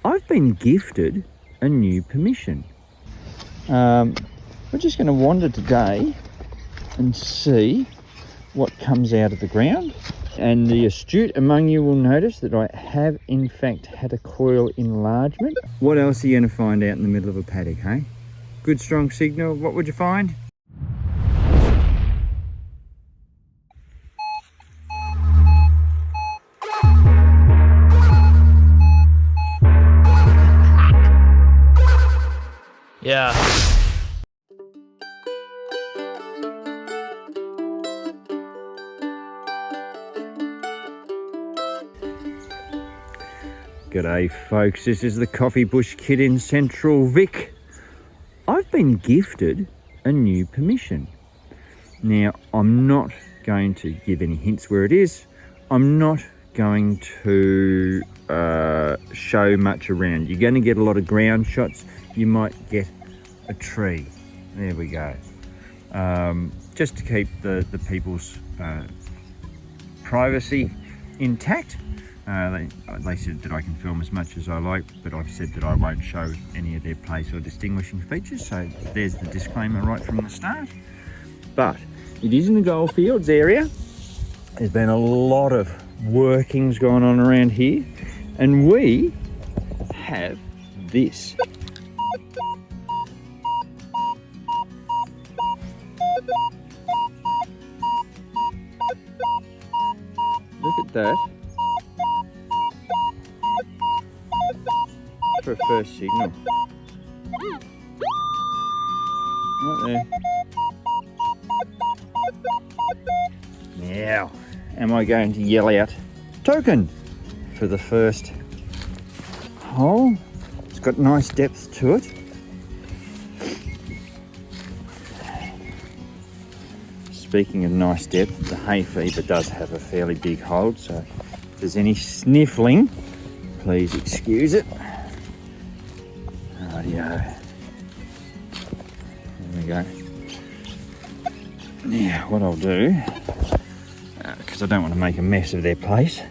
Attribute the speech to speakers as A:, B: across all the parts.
A: I've been gifted a new permission. We're just going to wander today and see what comes out of the ground. And the astute among you will notice that I have in fact had a coil enlargement. What else are you going to find out in the middle of a paddock, hey? Good strong signal. What would you find?
B: Yeah.
A: G'day folks, this is the Coffee Bush Kid in Central Vic. I've been gifted a new permission. Now, I'm not going to give any hints where it is. I'm not going to show much around. You're going to get a lot of ground shots. You might get a tree. There we go. Just to keep the people's privacy intact. They said that I can film as much as I like, but I've said that I won't show any of their place or distinguishing features, so there's the disclaimer right from the start. But it is in the Goldfields area. There's been a lot of workings going on around here, and we have this. Look at that. For a first signal. Right there. Now, am I going to yell out token for the first hole? It's got nice depth to it. Speaking of nice depth, the hay fever does have a fairly big hold, so if there's any sniffling, please excuse it. Rightio. There we go. Now, what I'll do, because I don't want to make a mess of their place,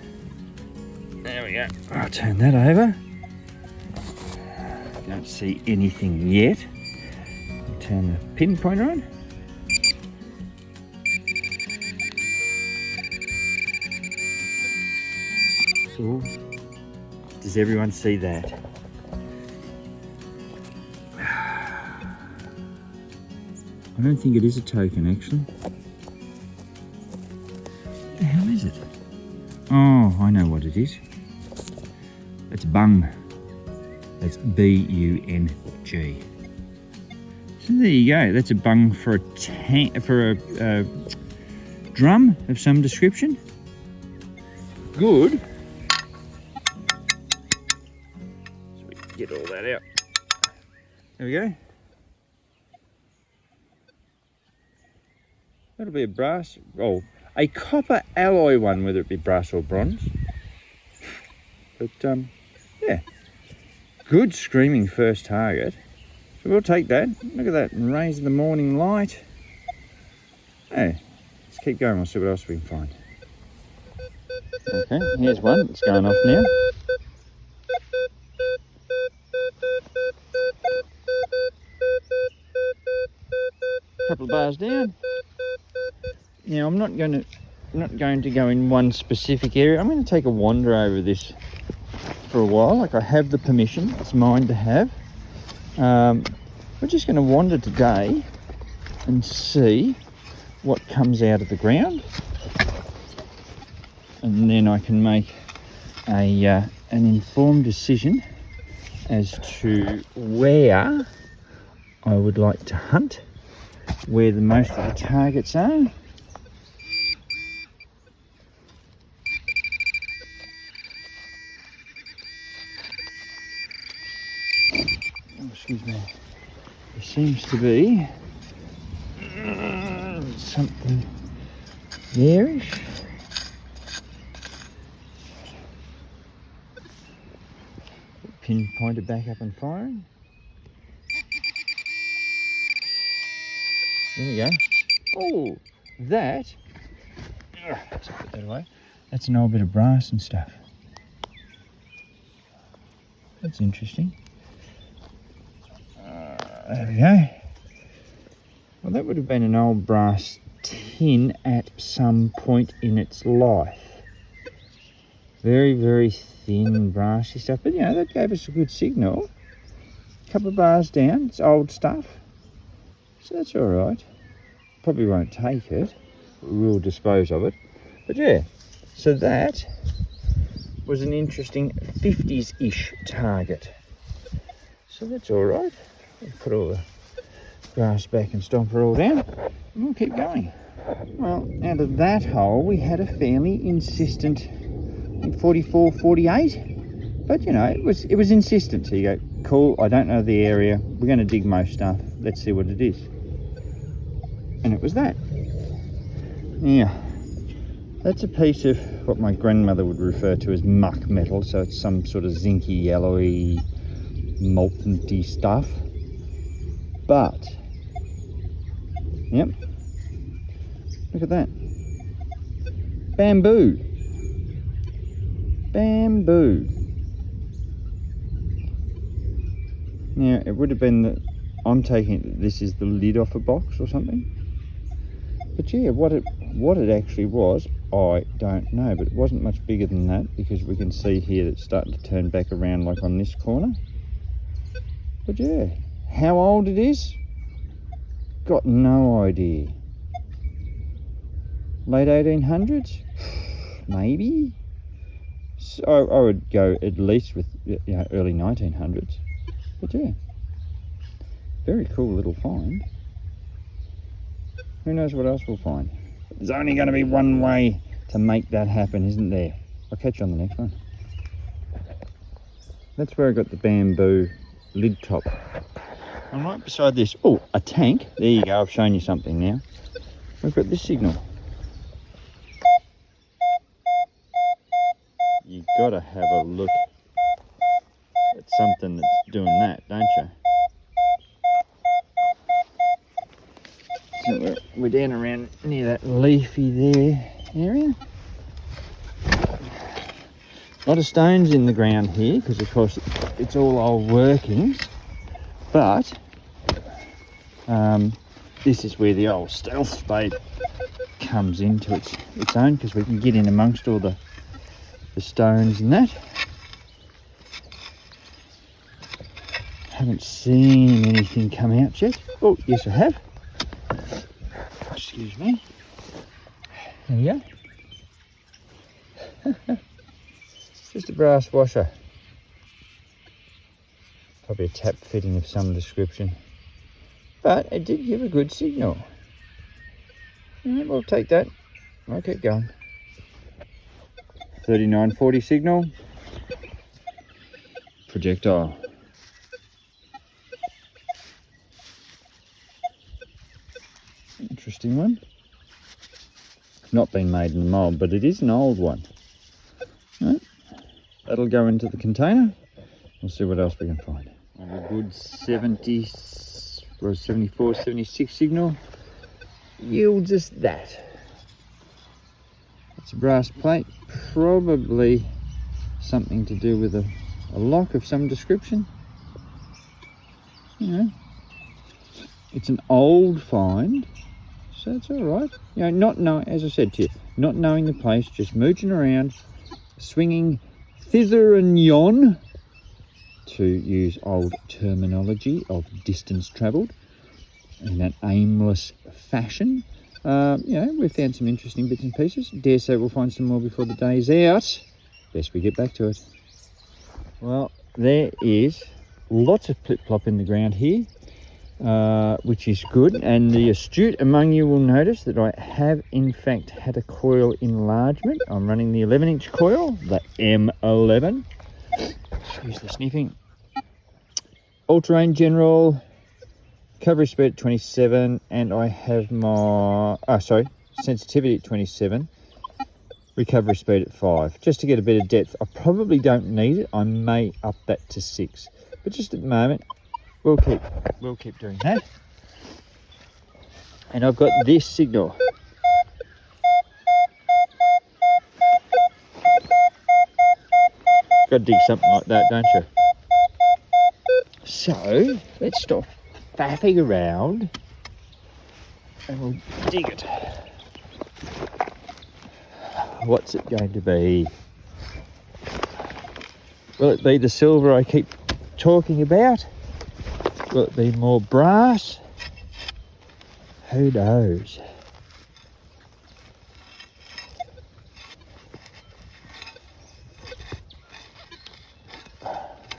A: there we go. I'll turn that over. Don't see anything yet. Turn the pin pointer on. So, does everyone see that? I don't think it is a token, actually. What the hell is it? Oh, I know what it is. It's bung. It's B-U-N-G. So there you go. That's a bung for a drum of some description. Good. So we can get all that out. There we go. That'll be a brass, oh, a copper alloy one, whether it be brass or bronze. But yeah, good screaming first target. So we'll take that. Look at that, and raise the morning light. Hey, let's keep going. We'll see what else we can find. Okay, here's one. It's going off now. Couple of bars down. Now I'm not going to go in one specific area. I'm going to take a wander over this for a while. Like, I have the permission, it's mine to have. We're just going to wander today and see what comes out of the ground, and then I can make an informed decision as to where I would like to hunt, where the most of the targets are. Oh, excuse me. There seems to be something there-ish. Pin pointed back up and firing. There we go. Oh, that. Let's put that away. That's an old bit of brass and stuff. That's interesting. There we go. Well, that would have been an old brass tin at some point in its life. Very, very thin, brassy stuff. But, you know, that gave us a good signal. A couple of bars down. It's old stuff. So that's all right. Probably won't take it. We'll dispose of it. But, yeah. So that was an interesting 50s-ish target. So that's all right. We'll put all the grass back and stomp her all down, and we'll keep going. Well, out of that hole, we had a fairly insistent 44, 48, but you know, it was insistent. So you go, cool, I don't know the area, we're going to dig most stuff, let's see what it is. And it was that. Yeah, that's a piece of what my grandmother would refer to as muck metal, so it's some sort of zinky, yellowy, molten-y stuff. But, yep, look at that. Bamboo. Bamboo. Now, it would have been that I'm taking it that this is the lid off a box or something. But yeah, what it actually was, I don't know. But it wasn't much bigger than that, because we can see here that it's starting to turn back around like on this corner. But yeah. How old it is? Got no idea. Late 1800s? Maybe. So I would go at least with, you know, early 1900s. But yeah, very cool little find. Who knows what else we'll find? There's only going to be one way to make that happen, isn't there? I'll catch you on the next one. That's where I got the bamboo lid top. And right beside this, oh, a tank. There you go, I've shown you something now. We've got this signal. You've got to have a look at something that's doing that, don't you? So we're down around near that leafy there area. A lot of stones in the ground here, because of course it's all old workings. But this is where the old stealth spade comes into its own, because we can get in amongst all the stones and that. Haven't seen anything come out yet. Oh, yes I have. Excuse me. There you go. Just a brass washer. Probably a tap fitting of some description. But it did give a good signal. Right, we'll take that. I'll keep going. 3940 signal. Projectile. Interesting one. Not been made in the mould, but it is an old one. Right. That'll go into the container. We'll see what else we can find. A good 70 or 74, 76 signal yields us that. It's a brass plate, probably something to do with a lock of some description. You know, it's an old find, so it's all right. You know, not knowing, as I said to you, not knowing the place, just mooching around, swinging thither and yon, to use old terminology of distance travelled, in an aimless fashion. You know, we've found some interesting bits and pieces. Dare say we'll find some more before the day's out. Best we get back to it. Well, there is lots of plip-plop in the ground here, which is good. And the astute among you will notice that I have in fact had a coil enlargement. I'm running the 11-inch coil, the M11. Excuse the sniffing. All-terrain general, recovery speed at 27, and I have my, sensitivity at 27, recovery speed at 5, just to get a bit of depth. I probably don't need it. I may up that to 6, but just at the moment, we'll keep doing that. And I've got this signal. Got to dig something like that, don't you? So let's stop faffing around and we'll dig it. What's it going to be? Will it be the silver I keep talking about? Will it be more brass? Who knows?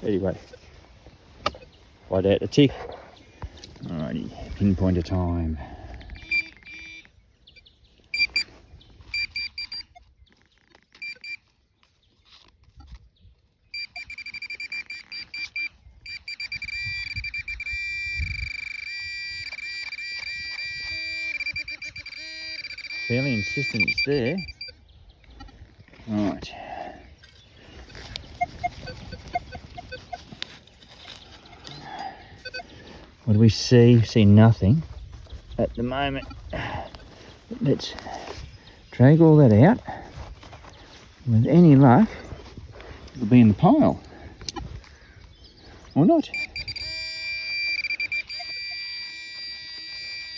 A: Anyway, find out the tick. Alrighty, pinpointer time. Fairly insistent it's there. Right. What do we see? See nothing at the moment. Let's drag all that out. With any luck, it'll be in the pile. Or not.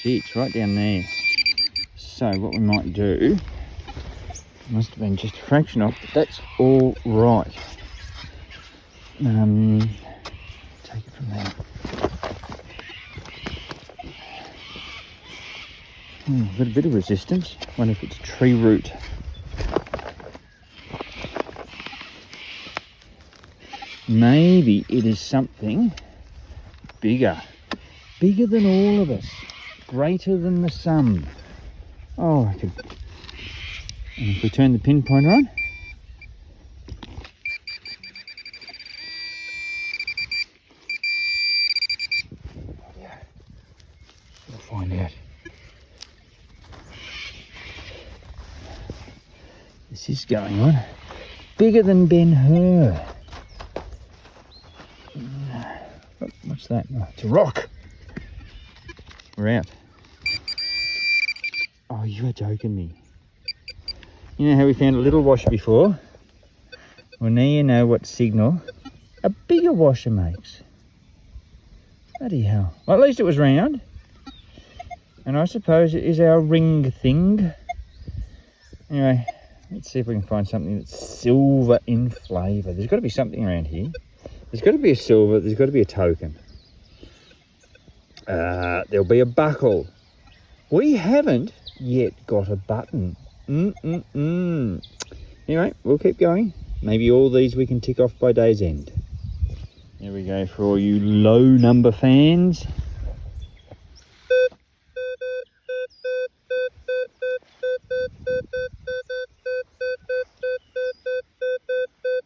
A: Gee, it's right down there. So what we might do, must have been just a fraction off, but that's all right. Take it from there. Got a bit of resistance. Wonder if it's tree root. Maybe it is something bigger. Bigger than all of us. Greater than the sun. Oh, I could. And if we turn the pinpointer on. Yeah. We'll find out. This is going on. Bigger than Ben-Hur. Oh, what's that? Oh, it's a rock. We're out. Oh, you are joking me. You know how we found a little washer before? Well, now you know what signal a bigger washer makes. Bloody hell. Well, at least it was round. And I suppose it is our ring thing. Anyway, let's see if we can find something that's silver in flavour. There's got to be something around here. There's got to be a silver. There's got to be a token. There'll be a buckle. We haven't yet got a button. Anyway, we'll keep going. Maybe all these we can tick off by day's end. There we go for all you low number fans.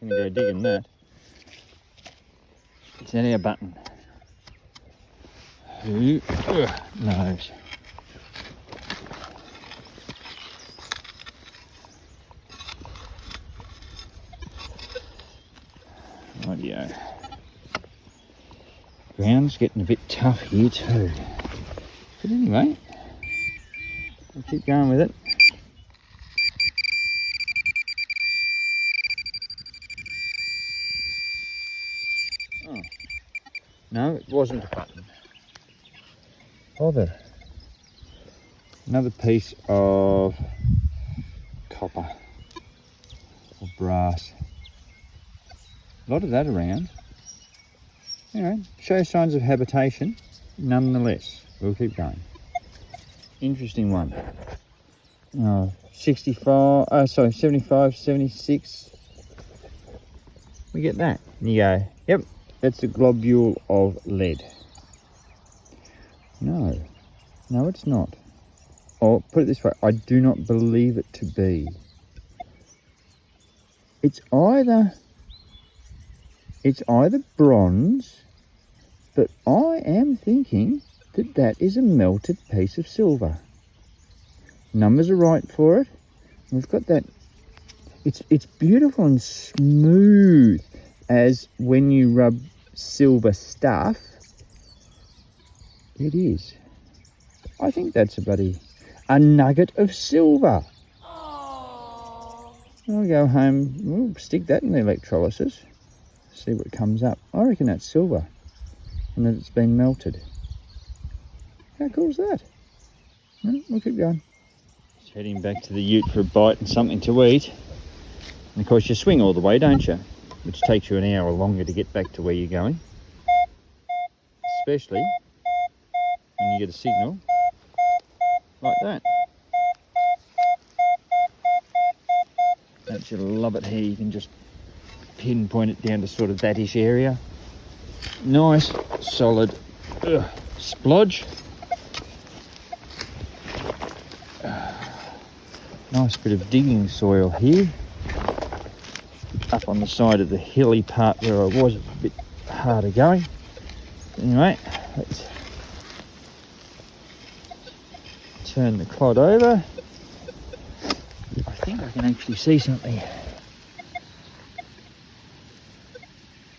A: Gonna go digging that. Is that our button? Who knows? Rightio. Ground's getting a bit tough here too. But anyway, we'll keep going with it. Oh, no, it wasn't a button. Bother. Another piece of copper or brass. A lot of that around. Anyway, shows signs of habitation nonetheless. We'll keep going. Interesting one. Oh, 75, 76. We get that. And you go, yep, that's a globule of lead. No, it's not. Or put it this way, I do not believe it to be. It's either bronze, but I am thinking that that is a melted piece of silver. Numbers are right for it. We've got that. It's beautiful and smooth as when you rub silver stuff. It is. I think that's a nugget of silver. I'll go home, we'll stick that in the electrolysis, see what comes up. I reckon that's silver. and that it's been melted. How cool is that? We'll keep going. Just heading back to the ute for a bite and something to eat. And of course you swing all the way, don't you? Which takes you an hour longer to get back to where you're going. Especially when you get a signal like that. Don't you love it here? You can just pinpoint it down to sort of that-ish area. Nice, solid splodge. Nice bit of digging soil here. Up on the side of the hilly part where I was, a bit harder going. Anyway, let's turn the clod over. I think I can actually see something.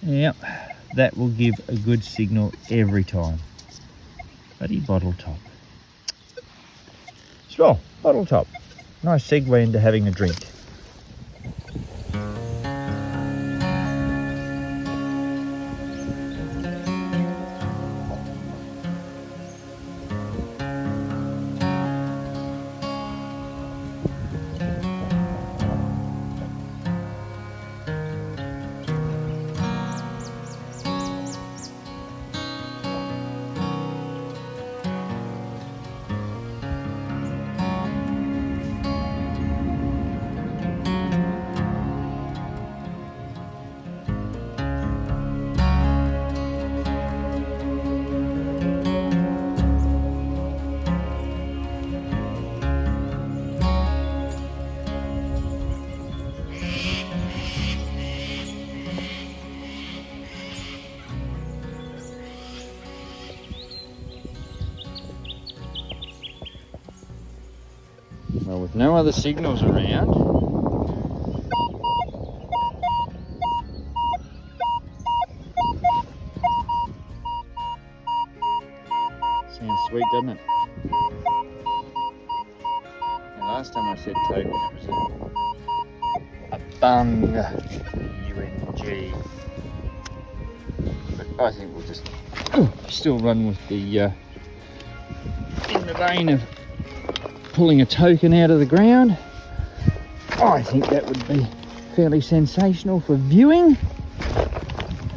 A: Yep, that will give a good signal every time. Bloody bottle top. So, bottle top. Nice segue into having a drink. Well, with no other signals around, sounds sweet, doesn't it? Now, last time I said token, it was a bung, UNG. But I think we'll just still run with the, in the vein of pulling a token out of the ground. I think that would be fairly sensational for viewing,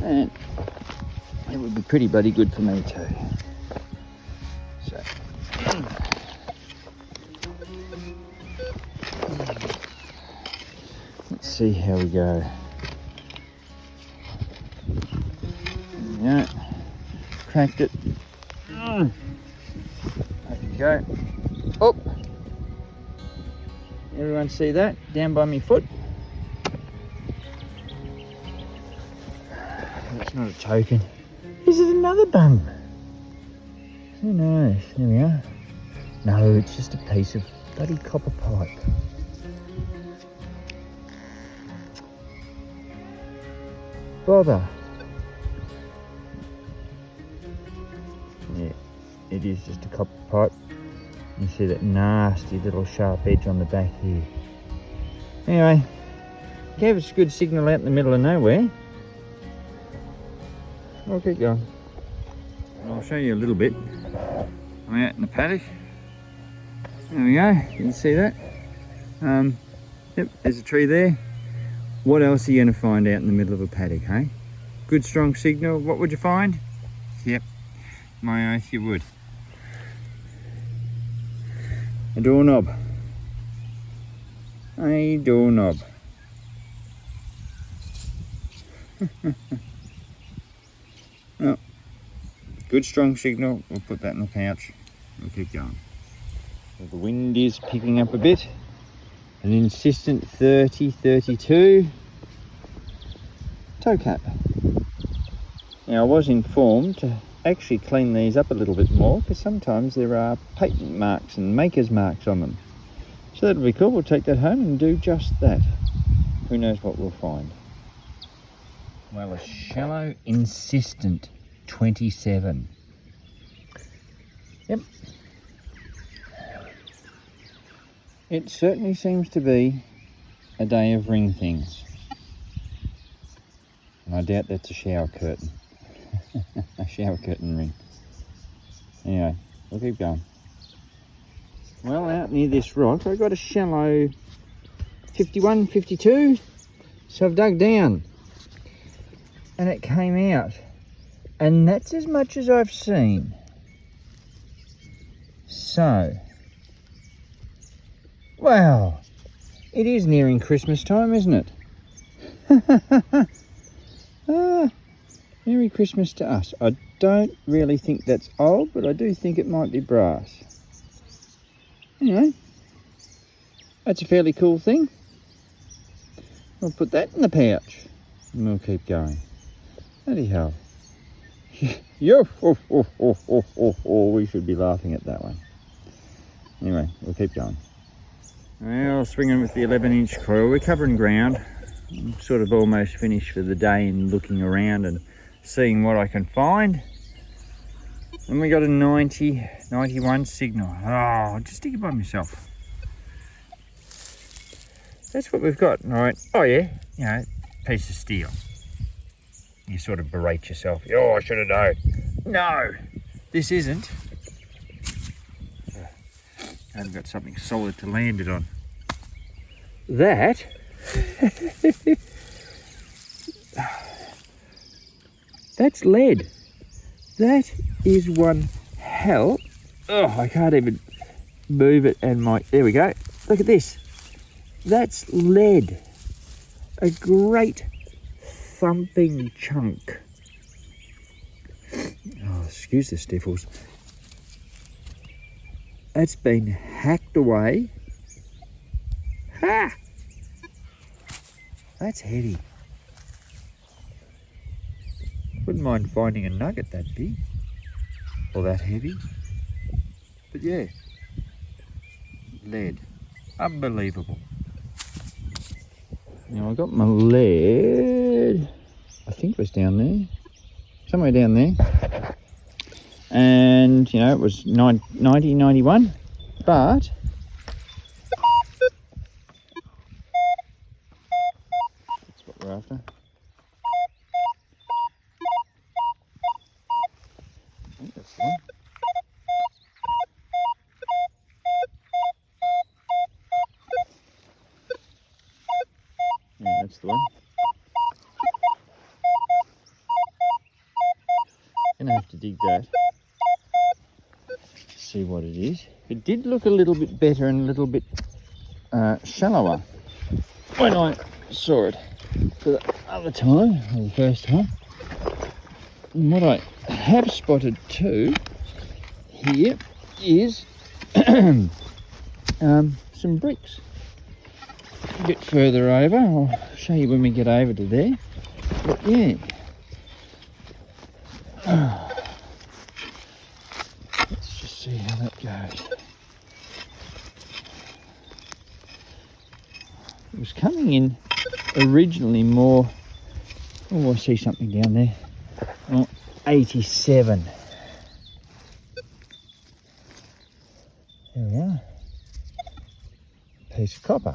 A: and it would be pretty bloody good for me too. So let's see how we go. Yeah, cracked it. There you go. Oh, everyone see that? Down by my foot. That's not a token. Is it another bung? Who knows? There we are. No, it's just a piece of bloody copper pipe. Bother. Yeah, it is just a copper pipe. You see that nasty little sharp edge on the back here. Anyway, gave us a good signal out in the middle of nowhere. I'll keep going. I'll show you a little bit. I'm out in the paddock. There we go, you can see that. Yep, there's a tree there. What else are you going to find out in the middle of a paddock, hey? Good strong signal, what would you find? Yep, my oath you would. A doorknob. A doorknob. Well, good strong signal. We'll put that in the pouch. We'll keep going. So the wind is picking up a bit. An insistent 30, 32. Toe cap. Now I was informed to actually clean these up a little bit more, because sometimes there are patent marks and maker's marks on them. So that'll be cool. We'll take that home and do just that. Who knows what we'll find. Well, a shallow insistent 27. Yep. It certainly seems to be a day of ring things. And I doubt that's a shower curtain. shower curtain ring. Anyway, we'll keep going. Well, out near this rock, I got a shallow 51, 52. So I've dug down and it came out. And that's as much as I've seen. So, wow, it is nearing Christmas time, isn't it? Merry Christmas to us. I don't really think that's old, but I do think it might be brass. Anyway, that's a fairly cool thing. I'll put that in the pouch and we'll keep going. Bloody hell. Yo, we should be laughing at that one. Anyway, we'll keep going. Well, swinging with the 11-inch coil. We're covering ground. I'm sort of almost finished for the day in looking around and seeing what I can find. And we got a 90, 91 signal. Oh, I'll just stick it by myself. That's what we've got, right? Oh yeah, you know, piece of steel. You sort of berate yourself. Oh, I should have known. No, this isn't. I haven't got something solid to land it on. That that's lead. That is one hell. Oh, I can't even move it, and there we go. Look at this. That's lead. A great thumping chunk. Oh, excuse the stiffles. That's been hacked away. Ha! That's heavy. Wouldn't mind finding a nugget that big or that heavy. But yeah, lead. Unbelievable. Now I got my lead, I think it was down there, somewhere down there. And, you know, it was 90, 91, but that's what we're after. I think that's the one. Yeah, that's the one. Gonna have to dig that. See what it is. It did look a little bit better and a little bit shallower when I saw it for the other time, or the first time. And what I have spotted too here is some bricks. A bit further over, I'll show you when we get over to there. But yeah. Let's just see how that goes. It was coming in originally more. Oh, I see something down there. Oh, 87. There we are. Piece of copper.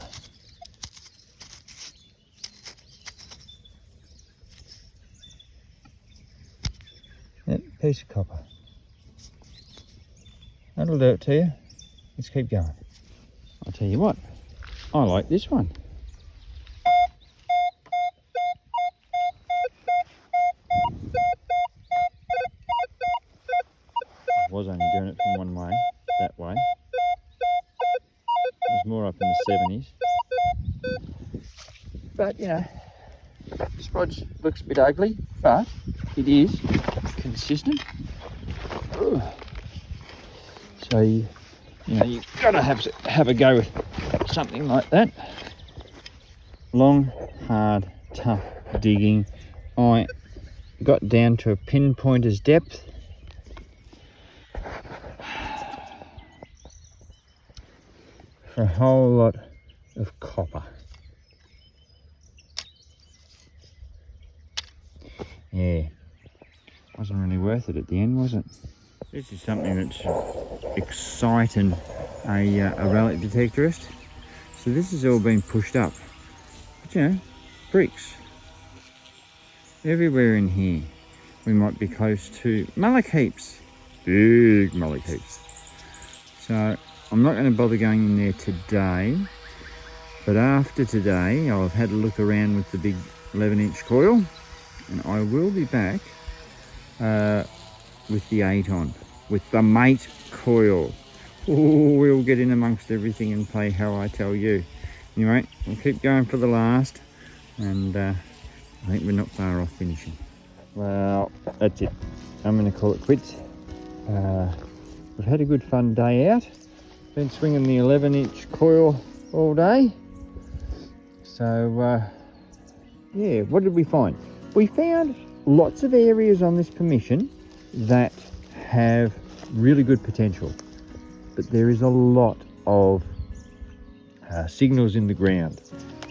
A: Yep, piece of copper. That'll do it to you. Let's keep going. I'll tell you what, I like this one. I was only doing it from one way, that way. It was more up in the 70s. But, you know, this rod looks a bit ugly, but it is consistent. Ugh. So you know, you've got to have a go with something like that. Long, hard, tough digging. I got down to a pinpointer's depth. For a whole lot of copper. Yeah, wasn't really worth it at the end, was it? This is something that's exciting a relic detectorist. So this has all been pushed up. But you know, bricks everywhere in here. we might be close to mullock heaps, big mullock heaps. So I'm not going to bother going in there today, but after today I'll have had a look around with the big 11-inch coil, and I will be back with the 8 on, with the mate coil. Ooh, we'll get in amongst everything and play how I tell you. Anyway, we'll keep going for the last, and I think we're not far off finishing. Well, that's it. I'm going to call it quits. We've had a good fun day out. Been swinging the 11-inch coil all day. So, yeah, what did we find? We found lots of areas on this permission that have really good potential, but there is a lot of signals in the ground,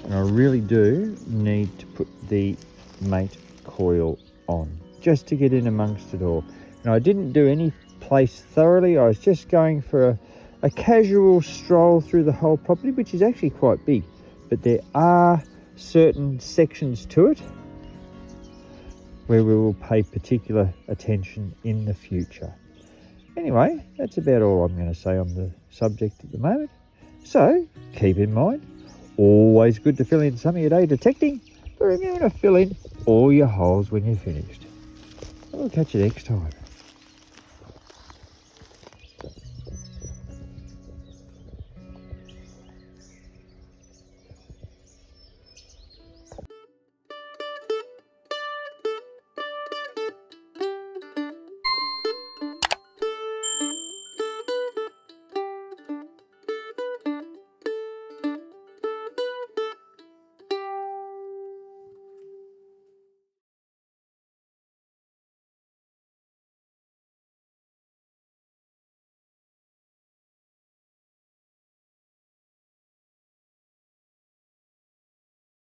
A: and I really do need to put the mate coil on just to get in amongst it all. And I didn't do any place thoroughly. I was just going for a casual stroll through the whole property, which is actually quite big, but there are certain sections to it where we will pay particular attention in the future. Anyway, that's about all I'm going to say on the subject at the moment. So keep in mind, always good to fill in some of your day detecting, but remember to fill in all your holes when you're finished. I'll catch you next time.